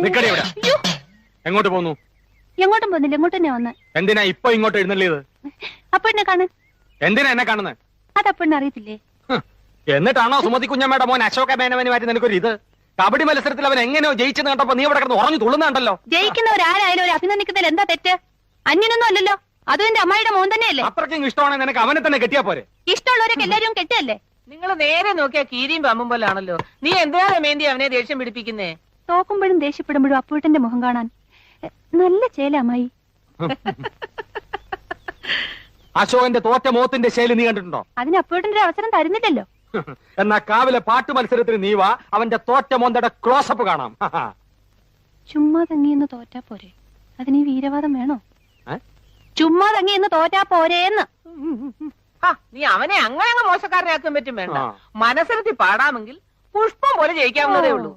നിക്കടി ഇവിടെ. എങ്ങോട്ട് പോന്നു? എങ്ങോട്ടും പോകുന്നില്ല, എങ്ങോട്ട് തന്നെ വന്ന്. എന്തിനാ ഇപ്പൊ ഇങ്ങോട്ട് എഴുന്നള്ളിയത്? അപ്പഴിനെ കാണാൻ. എന്തിനാ എന്നെ കാണുന്നത്? അതപ്പഴിനെ അറിയത്തില്ലേ? എന്നിട്ടാണോ സുമതി കുഞ്ഞമ്മയുടെ മോൻ അശോക മേനവനുമായിട്ട് നിനക്കൊരു ഇത്? കബഡി മത്സരത്തിൽ അവൻ എങ്ങനെയോ ജയിച്ചെന്ന് കണ്ടപ്പോ നീ ഇവിടെ കിടന്ന് ഉറഞ്ഞു തുള്ളുന്നുണ്ടല്ലോ. ജയിക്കുന്നവരാരായാലും ഒരു അഭിനന്ദിക്കുന്നതിൽ എന്താ തെറ്റ്? അന്യനൊന്നും അല്ലല്ലോ, അതും എന്റെ അമ്മായിയുടെ മോൻ തന്നെയല്ലേ. അത്രയ്ക്കും ഇഷ്ടമാണെങ്കിൽ നിനക്ക് അവനെ തന്നെ കെട്ടിയാ പോരെ? ഇഷ്ടമുള്ളവരൊക്കെ എല്ലാരും കെട്ടല്ലേ. നിങ്ങൾ നേരെ നോക്കിയാ കീരിയും പമ്പും പോലാണല്ലോ. നീ എന്തിനാണ് മേന്തി അവനെ ദേഷ്യം പിടിപ്പിക്കുന്നേ? തോക്കുമ്പോഴും ദേഷ്യപ്പെടുമ്പോഴും അപ്പൂട്ടന്റെ മുഖം കാണാൻ നല്ല ചേല അമ്മായി. അശോകന്റെ തോറ്റ മോത്തിന്റെ ശൈലി നീ കണ്ടിട്ടുണ്ടോ? അതിന് അപ്പൂട്ടന്റെ അവസരം തരുന്നില്ലല്ലോ. എന്നാ കാവിലെ പാട്ട് മത്സരത്തിന് നീ വാ, അവന്റെ തോറ്റ മോന്തയുടെ ക്ലോസപ്പ് കാണാം. ചുമ്മാ തങ്ങിയെന്ന് തോറ്റാ പോരെ, അതിന് ഈ വീരവാദം വേണോ? ചുമ്മാ തങ്ങിയെന്ന് തോറ്റാ പോരേന്ന്. നീ അവനെ അങ്ങനെ മോശക്കാരനാക്കാൻ പറ്റും വേണ്ട. മനസ്സിലെത്തി പാടാമെങ്കിൽ പുഷ്പം പോലെ ജയിക്കാവുന്നതേ ഉള്ളൂ.